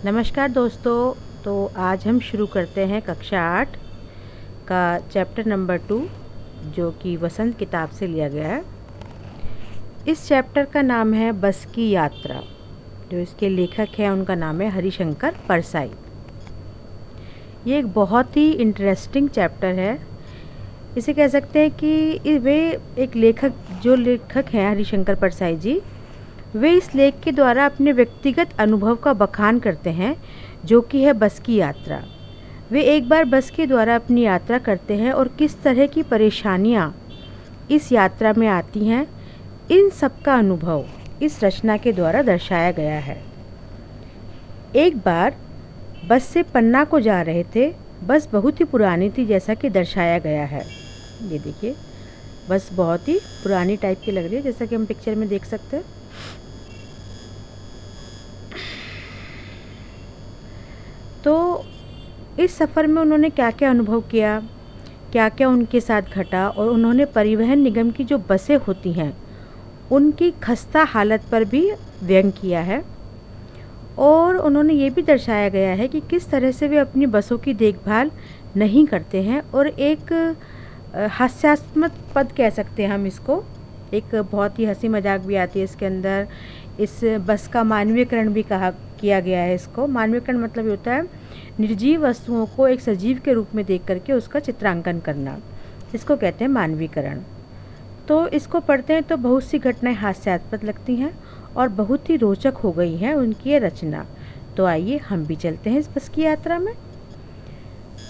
नमस्कार दोस्तों। तो आज हम शुरू करते हैं कक्षा 8 का चैप्टर नंबर 2, जो कि वसंत किताब से लिया गया है। इस चैप्टर का नाम है बस की यात्रा। जो इसके लेखक हैं उनका नाम है हरिशंकर परसाई। ये एक बहुत ही इंटरेस्टिंग चैप्टर है। इसे कह सकते हैं कि वे एक लेखक हैं हरिशंकर परसाई जी। वे इस लेख के द्वारा अपने व्यक्तिगत अनुभव का बखान करते हैं, जो कि है बस की यात्रा। वे एक बार बस के द्वारा अपनी यात्रा करते हैं और किस तरह की परेशानियां इस यात्रा में आती हैं, इन सब का अनुभव इस रचना के द्वारा दर्शाया गया है। एक बार बस से पन्ना को जा रहे थे। बस बहुत ही पुरानी थी, जैसा कि दर्शाया गया है। ये देखिए, बस बहुत ही पुरानी टाइप की लग रही है, जैसा कि हम पिक्चर में देख सकते हैं। तो इस सफ़र में उन्होंने क्या क्या अनुभव किया, क्या क्या उनके साथ घटा, और उन्होंने परिवहन निगम की जो बसें होती हैं उनकी खस्ता हालत पर भी व्यंग किया है। और उन्होंने ये भी दर्शाया गया है कि किस तरह से वे अपनी बसों की देखभाल नहीं करते हैं। और एक हास्यास्पद पद कह सकते हैं हम इसको, एक बहुत ही हंसी मजाक भी आती है इसके अंदर। इस बस का मानवीयकरण भी किया गया है। इसको मानवीयकरण मतलब ये होता है निर्जीव वस्तुओं को एक सजीव के रूप में देख करके उसका चित्रांकन करना, इसको कहते हैं मानवीकरण। तो इसको पढ़ते हैं तो बहुत सी घटनाएं हास्यास्पद लगती हैं और बहुत ही रोचक हो गई हैं उनकी ये रचना। तो आइए हम भी चलते हैं इस बस की यात्रा में।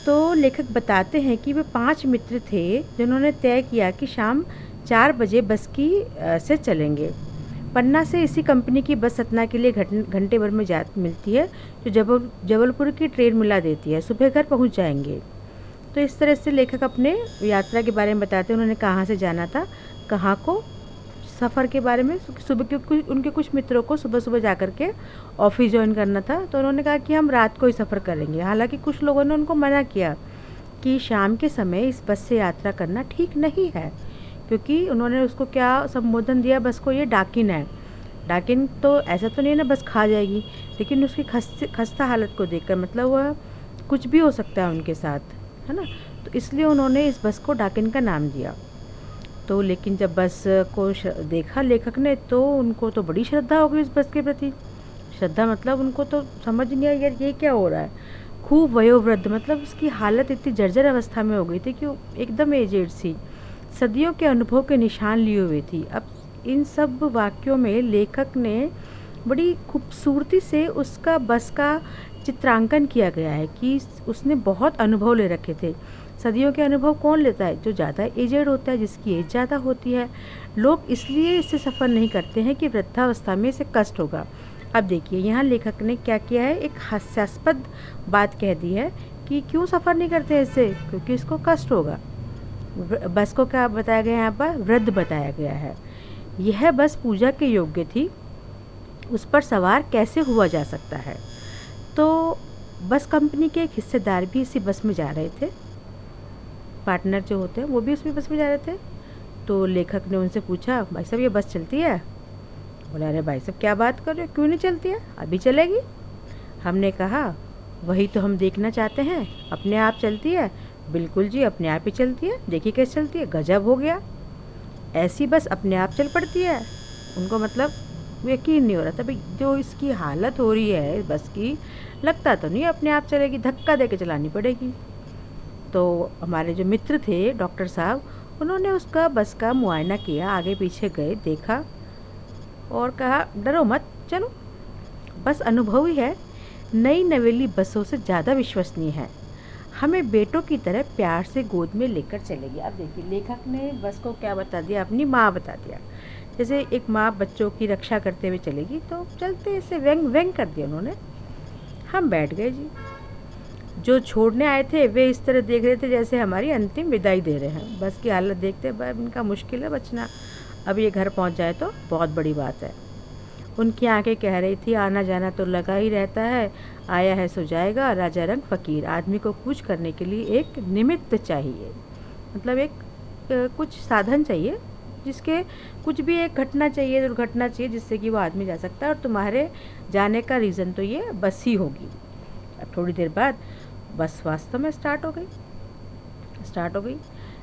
तो लेखक बताते हैं कि वे 5 मित्र थे जिन्होंने तय किया कि शाम 4 बजे बस की से चलेंगे। पन्ना से इसी कंपनी की बस सतना के लिए घंटे भर में मिलती है, जो जबलपुर की ट्रेन मिला देती है। सुबह घर पहुंच जाएंगे। तो इस तरह से लेखक अपने यात्रा के बारे में बताते हैं, उन्होंने कहाँ से जाना था, कहाँ को, सफ़र के बारे में। सुबह के उनके कुछ मित्रों को सुबह सुबह जा कर के ऑफिस ज्वाइन करना था, तो उन्होंने कहा कि हम रात को ही सफ़र करेंगे। हालांकि कुछ लोगों ने उनको मना किया कि शाम के समय इस बस से यात्रा करना ठीक नहीं है, क्योंकि उन्होंने उसको क्या संबोधन दिया, बस को ये डाकिन है। डाकिन तो ऐसा तो नहीं ना बस खा जाएगी, लेकिन उसकी खस्ता हालत को देखकर मतलब वह कुछ भी हो सकता है उनके साथ, है ना। तो इसलिए उन्होंने इस बस को डाकिन का नाम दिया। तो लेकिन जब बस को देखा लेखक ने, तो उनको तो बड़ी श्रद्धा हो गई उस बस के प्रति। श्रद्धा मतलब उनको तो समझ नहीं आया यार ये क्या हो रहा है। खूब वयोवृद्ध, मतलब उसकी हालत इतनी जर्जर अवस्था में हो गई थी कि वो एकदम एजेड सी, सदियों के अनुभव के निशान लिए हुए थी। अब इन सब वाक्यों में लेखक ने बड़ी खूबसूरती से उसका बस का चित्रांकन किया गया है कि उसने बहुत अनुभव ले रखे थे। सदियों के अनुभव कौन लेता है? जो ज़्यादा एजेड होता है, जिसकी एज ज़्यादा होती है। लोग इसलिए इससे सफ़र नहीं करते हैं कि वृद्धावस्था में इसे कष्ट होगा। अब देखिए यहाँ लेखक ने क्या किया है, एक हास्यास्पद बात कह दी है कि क्यों सफ़र नहीं करते हैं इससे, क्योंकि इसको कष्ट होगा। बस को क्या बताया गया है यहाँ पर? वृद्ध बताया गया है। यह बस पूजा के योग्य थी, उस पर सवार कैसे हुआ जा सकता है। तो बस कंपनी के एक हिस्सेदार भी इसी बस में जा रहे थे, पार्टनर जो होते हैं वो भी उसमें बस में जा रहे थे। तो लेखक ने उनसे पूछा, भाई साहब ये बस चलती है? बोला, अरे भाई साहब क्या बात कर रहे हो, क्यों नहीं चलती है, अभी चलेगी। हमने कहा, वही तो हम देखना चाहते हैं, अपने आप चलती है? बिल्कुल जी, अपने आप ही चलती है, देखिए कैसे चलती है, गजब हो गया, ऐसी बस अपने आप चल पड़ती है। उनको मतलब यकीन नहीं हो रहा था, भाई जो इसकी हालत हो रही है बस की, लगता तो नहीं अपने आप चलेगी, धक्का दे के चलानी पड़ेगी। तो हमारे जो मित्र थे डॉक्टर साहब, उन्होंने उसका बस का मुआयना किया, आगे पीछे गए, देखा और कहा, डरो मत, चलो, बस अनुभवी है, नई नवेली बसों से ज़्यादा विश्वसनीय है, हमें बेटों की तरह प्यार से गोद में लेकर चलेगी। अब देखिए लेखक ने बस को क्या बता दिया, अपनी माँ बता दिया। जैसे एक माँ बच्चों की रक्षा करते हुए चलेगी, तो चलते इसे व्यंग कर दिया उन्होंने। हम बैठ गए जी। जो छोड़ने आए थे वे इस तरह देख रहे थे जैसे हमारी अंतिम विदाई दे रहे हैं। बस की हालत देखते भाई इनका मुश्किल है बचना, अब ये घर पहुंच जाए तो बहुत बड़ी बात है। उनकी आंखें कह रही थी, आना जाना तो लगा ही रहता है, आया है सो जाएगा, राजा रंग फ़कीर। आदमी को कुछ करने के लिए एक निमित्त चाहिए, मतलब एक कुछ साधन चाहिए जिसके कुछ भी एक घटना चाहिए, दुर्घटना चाहिए जिससे कि वो आदमी जा सकता है, और तुम्हारे जाने का रीज़न तो ये बस ही होगी। अब थोड़ी देर बाद बस वास्तव में स्टार्ट हो गई।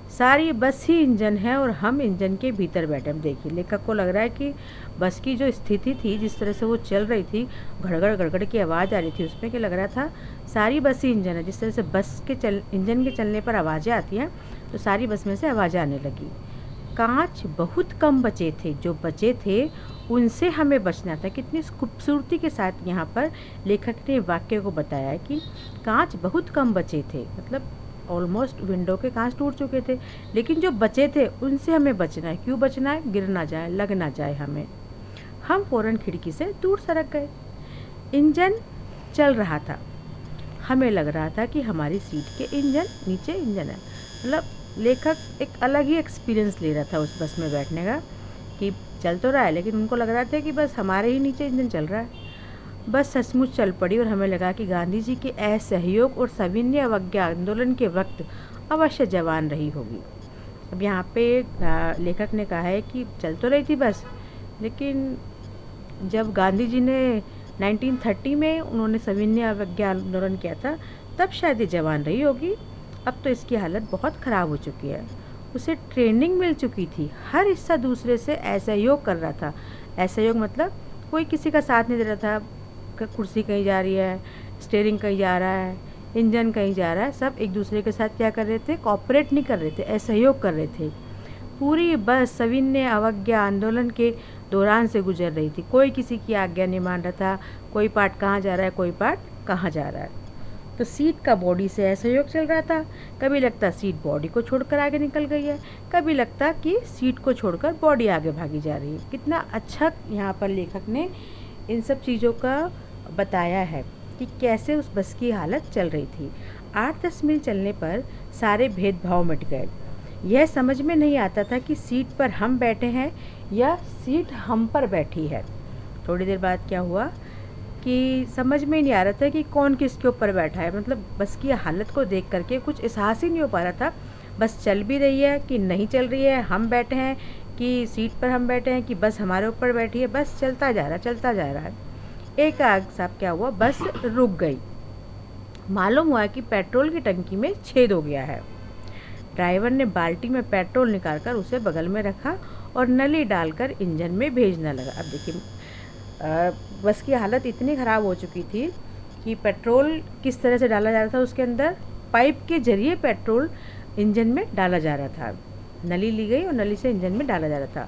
सारी बस ही इंजन है और हम इंजन के भीतर बैठे। हम देखिए, लेखक को लग रहा है कि बस की जो स्थिति थी, जिस तरह से वो चल रही थी, गड़गड़ गड़गड़ की आवाज़ आ रही थी उसमें, कि लग रहा था सारी बस ही इंजन है। जिस तरह से बस के इंजन के चलने पर आवाज़ें आती हैं, तो सारी बस में से आवाज़ें आने लगी। कांच बहुत कम बचे थे, जो बचे थे उनसे हमें बचना था। कितनी खूबसूरती के साथ यहाँ पर लेखक ने वाक्य को बताया है कि कांच बहुत कम बचे थे, मतलब ऑलमोस्ट विंडो के कांच टूट चुके थे, लेकिन जो बचे थे उनसे हमें बचना है। क्यों बचना है? गिर ना जाए, लग ना जाए हमें। हम फ़ौरन खिड़की से दूर सरक गए। इंजन चल रहा था। हमें लग रहा था कि हमारी सीट के नीचे इंजन है। मतलब लेखक एक अलग ही एक्सपीरियंस ले रहा था उस बस में बैठने का, कि चल तो रहा है लेकिन उनको लग रहा था कि बस हमारे ही नीचे इंजन चल रहा है। बस सचमुच चल पड़ी और हमें लगा कि गांधी जी के असहयोग और सविनय अवज्ञा आंदोलन के वक्त अवश्य जवान रही होगी। अब यहाँ पे लेखक ने कहा है कि चल तो रही थी बस, लेकिन जब गांधी जी ने 1930 में उन्होंने सविनय अवज्ञा आंदोलन किया था, तब शायद ये जवान रही होगी। अब तो इसकी हालत बहुत ख़राब हो चुकी है। उसे ट्रेनिंग मिल चुकी थी, हर हिस्सा दूसरे से असहयोग कर रहा था। असहयोग मतलब कोई किसी का साथ नहीं दे रहा था। कुर्सी कहीं जा रही है, स्टीयरिंग कहीं जा रहा है, इंजन कहीं जा रहा है, सब एक दूसरे के साथ क्या कर रहे थे? कोऑपरेट नहीं कर रहे थे, असहयोग कर रहे थे। पूरी बस सविनय अवज्ञा आंदोलन के दौरान से गुजर रही थी। कोई किसी की आज्ञा नहीं मान रहा था, कोई पार्ट कहाँ जा रहा है, कोई पार्ट कहाँ जा रहा है। तो सीट का बॉडी से असहयोग चल रहा था। कभी लगता सीट बॉडी को छोड़कर आगे निकल गई है, कभी लगता कि सीट को छोड़कर बॉडी आगे भागी जा रही है। कितना अच्छा यहाँ पर लेखक ने इन सब चीज़ों का बताया है कि कैसे उस बस की हालत चल रही थी। 8-10 मील चलने पर सारे भेदभाव मिट गए। यह समझ में नहीं आता था कि सीट पर हम बैठे हैं या सीट हम पर बैठी है। थोड़ी देर बाद क्या हुआ कि समझ में नहीं आ रहा था कि कौन किसके ऊपर बैठा है। मतलब बस की हालत को देख करके कुछ एहसास ही नहीं हो पा रहा था, बस चल भी रही है कि नहीं चल रही है, हम बैठे हैं कि सीट पर हम बैठे हैं कि बस हमारे ऊपर बैठी है। बस चलता जा रहा है। एक आग साहब क्या हुआ, बस रुक गई। मालूम हुआ कि पेट्रोल की टंकी में छेद हो गया है। ड्राइवर ने बाल्टी में पेट्रोल निकालकर उसे बगल में रखा और नली डालकर इंजन में भेजने लगा। अब देखिए, बस की हालत इतनी ख़राब हो चुकी थी कि पेट्रोल किस तरह से डाला जा रहा था, उसके अंदर पाइप के जरिए पेट्रोल इंजन में डाला जा रहा था। नली ली गई और नली से इंजन में डाला जा रहा था।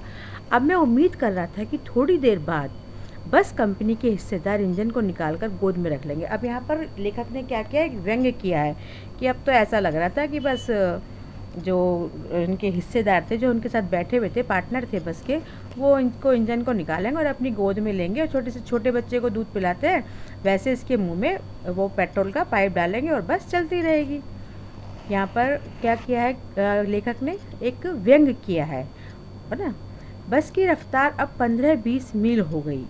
अब मैं उम्मीद कर रहा था कि थोड़ी देर बाद बस कंपनी के हिस्सेदार इंजन को निकालकर गोद में रख लेंगे। अब यहाँ पर लेखक ने क्या किया, एक व्यंग्य किया है कि अब तो ऐसा लग रहा था कि बस जो इनके हिस्सेदार थे, जो उनके साथ बैठे हुए थे, पार्टनर थे बस के, वो इनको इंजन को निकालेंगे और अपनी गोद में लेंगे और छोटे से छोटे बच्चे को दूध पिलाते हैं वैसे इसके मुंह में वो पेट्रोल का पाइप डालेंगे और बस चलती रहेगी। यहाँ पर क्या किया है लेखक ने, एक व्यंग्य किया है ना। बस की रफ्तार अब 15-20 मील हो गई।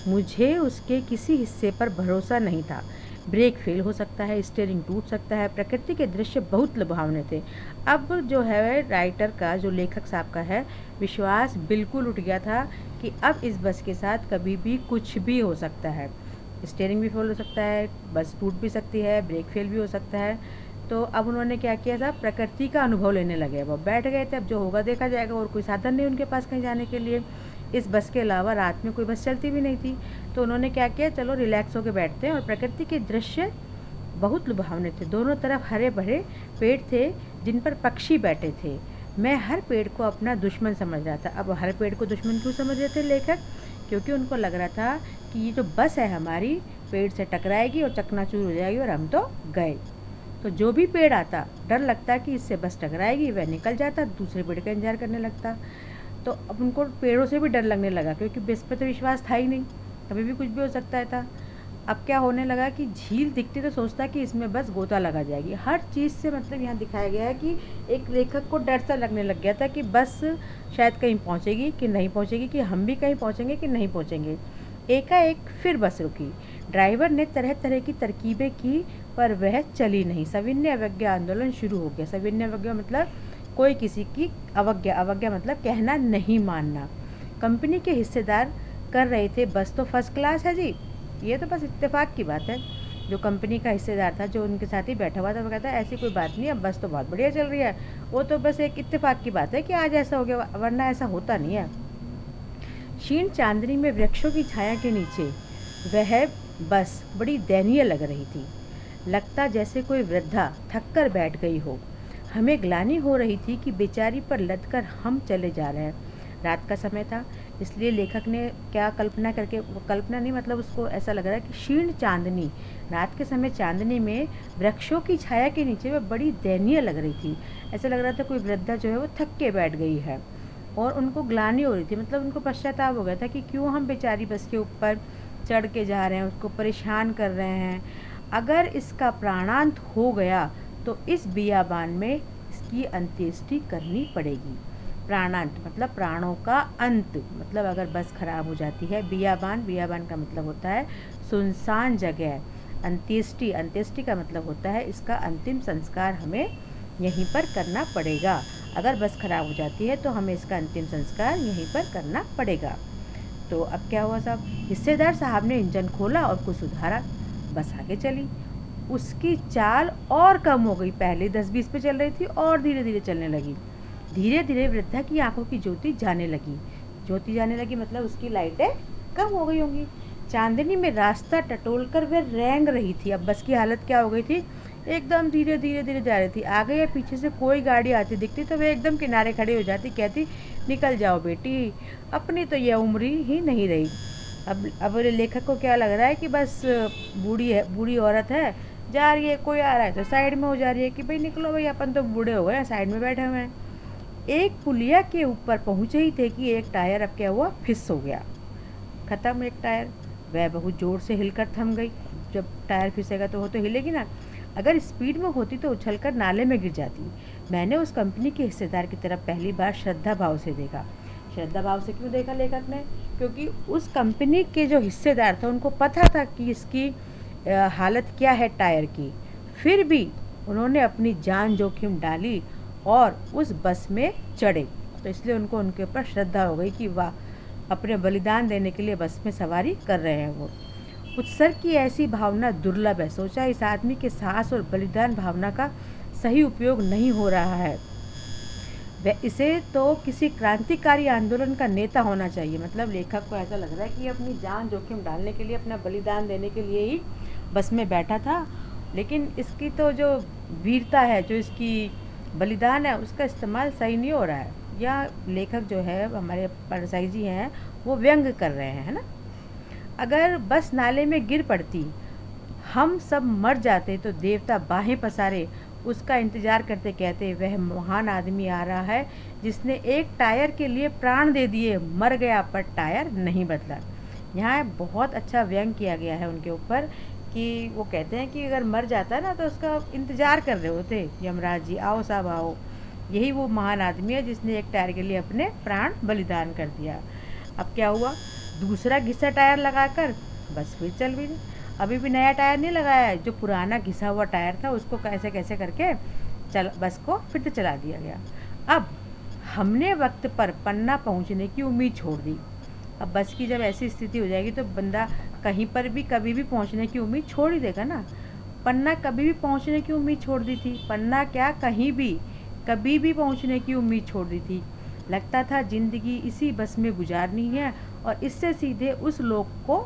मुझे उसके किसी हिस्से पर भरोसा नहीं था। ब्रेक फेल हो सकता है, स्टीयरिंग टूट सकता है। प्रकृति के दृश्य बहुत लुभावने थे। अब जो है राइटर का, जो लेखक साहब का है, विश्वास बिल्कुल उठ गया था कि अब इस बस के साथ कभी भी कुछ भी हो सकता है। स्टीयरिंग भी फेल हो सकता है, बस टूट भी सकती है, ब्रेक फेल भी हो सकता है। तो अब उन्होंने क्या किया था, प्रकृति का अनुभव लेने लगे। वो बैठ गए थे, अब जो होगा देखा जाएगा, और कोई साधन नहीं उनके पास कहीं जाने के लिए। इस बस के अलावा रात में कोई बस चलती भी नहीं थी। तो उन्होंने क्या किया, चलो रिलैक्स होकर बैठते हैं। और प्रकृति के दृश्य बहुत लुभावने थे। दोनों तरफ हरे भरे पेड़ थे जिन पर पक्षी बैठे थे। मैं हर पेड़ को अपना दुश्मन समझ रहा था। अब हर पेड़ को दुश्मन क्यों समझ रहे थे लेखक? क्योंकि उनको लग रहा था कि ये जो बस है हमारी, पेड़ से टकराएगी और चकनाचूर हो जाएगी और हम तो गए। तो जो भी पेड़ आता, डर लगता कि इससे बस टकराएगी, वह निकल जाता, दूसरे पेड़ का इंतजार करने लगता। तो अब उनको पेड़ों से भी डर लगने लगा, क्योंकि बस पे तो विश्वास था ही नहीं, कभी भी कुछ भी हो सकता था। अब क्या होने लगा कि झील दिखती तो सोचता कि इसमें बस गोता लगा जाएगी। हर चीज़ से मतलब यहाँ दिखाया गया है कि एक लेखक को डर सा लगने लग गया था कि बस शायद कहीं पहुँचेगी कि नहीं पहुँचेगी, कि हम भी कहीं पहुँचेंगे कि नहीं पहुँचेंगे। एकाएक फिर बस रुकी। ड्राइवर ने तरह तरह की तरकीबें की पर वह चली नहीं। सविनय अवज्ञा आंदोलन शुरू हो गया। सविनय अवज्ञा मतलब कोई किसी की अवज्ञा मतलब कहना नहीं मानना। कंपनी के हिस्सेदार कर रहे थे, बस तो फर्स्ट क्लास है जी, ये तो बस इत्तेफाक की बात है। जो कंपनी का हिस्सेदार था, जो उनके साथ ही बैठा हुआ था, वो कहता है ऐसी कोई बात नहीं है, बस तो बहुत बढ़िया चल रही है, वो तो बस एक इत्तेफाक की बात है कि आज ऐसा हो गया, वरना ऐसा होता नहीं है। क्षीण चांदनी में वृक्षों की छाया के नीचे वह बस बड़ी दयनीय लग रही थी। लगता जैसे कोई वृद्धा थक कर बैठ गई हो। हमें ग्लानि हो रही थी कि बेचारी पर लदकर हम चले जा रहे हैं। रात का समय था, इसलिए लेखक ने क्या कल्पना करके, वो कल्पना नहीं मतलब उसको ऐसा लग रहा है कि क्षीण चांदनी, रात के समय चांदनी में वृक्षों की छाया के नीचे वह बड़ी दयनीय लग रही थी। ऐसा लग रहा था कोई वृद्धा जो है वो थक के बैठ गई है और उनको ग्लानि हो रही थी, मतलब उनको पश्चाताप हो गया था कि क्यों हम बेचारी बस के ऊपर चढ़ के जा रहे हैं, उसको परेशान कर रहे हैं। अगर इसका प्राणांत हो गया तो इस बियाबान में इसकी अंत्येष्टि करनी पड़ेगी। प्राणांत मतलब प्राणों का अंत, मतलब अगर बस खराब हो जाती है। बियाबान का मतलब होता है सुनसान जगह। अंत्येष्टि का मतलब होता है इसका अंतिम संस्कार हमें यहीं पर करना पड़ेगा। अगर बस खराब हो जाती है तो हमें इसका अंतिम संस्कार यहीं पर करना पड़ेगा। तो अब क्या हुआ साहब, हिस्सेदार साहब ने इंजन खोला और कुछ सुधारा, बस आगे चली। उसकी चाल और कम हो गई, पहले 10-20 पे चल रही थी और धीरे धीरे चलने लगी। धीरे धीरे वृद्धा की आंखों की ज्योति जाने लगी मतलब उसकी लाइटें कम हो गई होंगी। चांदनी में रास्ता टटोलकर वह रेंग रही थी। अब बस की हालत क्या हो गई थी, एकदम धीरे धीरे जा रही थी। आगे या पीछे से कोई गाड़ी आती दिखती तो वह एकदम किनारे खड़ी हो जाती, कहती निकल जाओ बेटी, अपनी तो यह उम्र ही नहीं रही। अब लेखक को क्या लग रहा है कि बस बूढ़ी औरत है, जा रही है, कोई आ रहा है तो साइड में हो जा रही है कि भाई निकलो भाई, अपन तो बूढ़े हो गए, साइड में बैठे हुए हैं। एक पुलिया के ऊपर पहुँचे ही थे कि एक टायर अब क्या हुआ, फिस हो गया, ख़त्म एक टायर। वह बहुत ज़ोर से हिलकर थम गई। जब टायर फिसेगा तो वो तो हिलेगी ना। अगर स्पीड में होती तो उछलकर नाले में गिर जाती। मैंने उस कंपनी के हिस्सेदार की तरफ पहली बार श्रद्धा भाव से देखा। श्रद्धा भाव से क्यों देखा लेखक ने, क्योंकि उस कंपनी के जो हिस्सेदार थे उनको पता था कि इसकी हालत क्या है टायर की, फिर भी उन्होंने अपनी जान जोखिम डाली और उस बस में चढ़े। तो इसलिए उनको उनके ऊपर श्रद्धा हो गई कि वाह, अपने बलिदान देने के लिए बस में सवारी कर रहे हैं वो। उत्सर्ग की ऐसी भावना दुर्लभ है। सोचा इस आदमी के साहस और बलिदान भावना का सही उपयोग नहीं हो रहा है। वह इसे तो किसी क्रांतिकारी आंदोलन का नेता होना चाहिए। मतलब लेखक को ऐसा लग रहा है कि अपनी जान जोखिम डालने के लिए, अपना बलिदान देने के लिए ही बस में बैठा था, लेकिन इसकी तो जो वीरता है, जो इसकी बलिदान है, उसका इस्तेमाल सही नहीं हो रहा है। या लेखक जो है, हमारे परसाई जी हैं, वो व्यंग कर रहे हैं, है ना। अगर बस नाले में गिर पड़ती, हम सब मर जाते तो देवता बाहें पसारे उसका इंतज़ार करते कहते वह महान आदमी आ रहा है जिसने एक टायर के लिए प्राण दे दिए, मर गया पर टायर नहीं बदला। यहाँ बहुत अच्छा व्यंग किया गया है उनके ऊपर कि वो कहते हैं कि अगर मर जाता है ना तो उसका इंतज़ार कर रहे होते यमराज जी, आओ साहब आओ, यही वो महान आदमी है जिसने एक टायर के लिए अपने प्राण बलिदान कर दिया। अब क्या हुआ, दूसरा घिसा टायर लगाकर बस फिर चल भी नहीं। अभी भी नया टायर नहीं लगाया है, जो पुराना घिसा हुआ टायर था उसको कैसे कैसे करके बस को फिर से चला दिया गया। अब हमने वक्त पर पन्ना पहुंचने की उम्मीद छोड़ दी। अब बस की जब ऐसी स्थिति हो जाएगी तो बंदा कहीं पर भी कभी भी पहुंचने की उम्मीद छोड़ ही देगा ना। पन्ना कभी भी पहुंचने की उम्मीद छोड़ दी थी, पन्ना क्या, कहीं भी कभी भी पहुंचने की उम्मीद छोड़ दी थी। लगता था जिंदगी इसी बस में गुजारनी है और इससे सीधे उस लोक को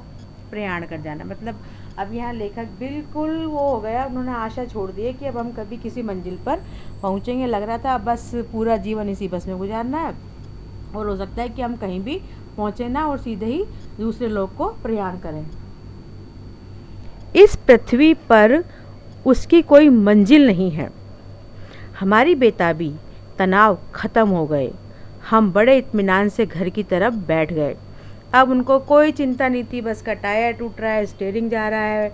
प्रयाण कर जाना। मतलब अब यहाँ लेखक बिल्कुल वो हो गया, उन्होंने आशा छोड़ दी है कि अब हम कभी किसी मंजिल पर पहुँचेंगे। लग रहा था अब बस पूरा जीवन इसी बस में गुजारना है और हो सकता है कि हम कहीं भी पहुँचे ना और सीधे ही दूसरे लोक को प्रयाण करें। इस पृथ्वी पर उसकी कोई मंजिल नहीं है। हमारी बेताबी, तनाव खत्म हो गए। हम बड़े इत्मीनान से घर की तरफ बैठ गए। अब उनको कोई चिंता नहीं थी, बस का टायर टूट रहा है, स्टीयरिंग जा रहा है,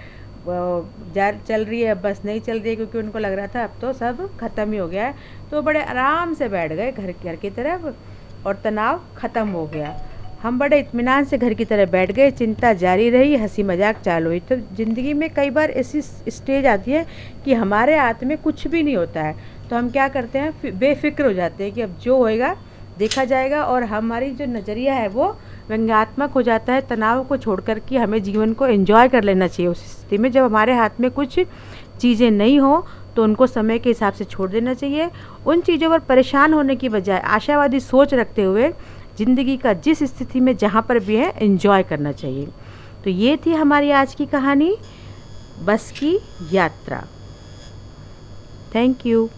चल रही है, बस नहीं चल रही है, क्योंकि उनको लग रहा था अब तो सब खत्म ही हो गया है। तो बड़े आराम से बैठ गए घर की तरफ और तनाव ख़त्म हो गया। हम बड़े इत्मीनान से घर की तरफ बैठ गए। चिंता जारी रही, हंसी मजाक चालू हुई। तो ज़िंदगी में कई बार ऐसी स्टेज आती है कि हमारे हाथ में कुछ भी नहीं होता है, तो हम क्या करते हैं, बेफिक्र हो जाते हैं कि अब जो होएगा देखा जाएगा, और हमारी जो नज़रिया है वो व्यंग्यात्मक हो जाता है। तनाव को छोड़ कर के हमें जीवन को एंजॉय कर लेना चाहिए। उस स्थिति में जब हमारे हाथ में कुछ चीज़ें नहीं हो तो उनको समय के हिसाब से छोड़ देना चाहिए। उन चीज़ों पर परेशान होने की बजाय आशावादी सोच रखते हुए ज़िंदगी का जिस स्थिति में जहाँ पर भी है एंजॉय करना चाहिए। तो ये थी हमारी आज की कहानी, बस की यात्रा। Thank you.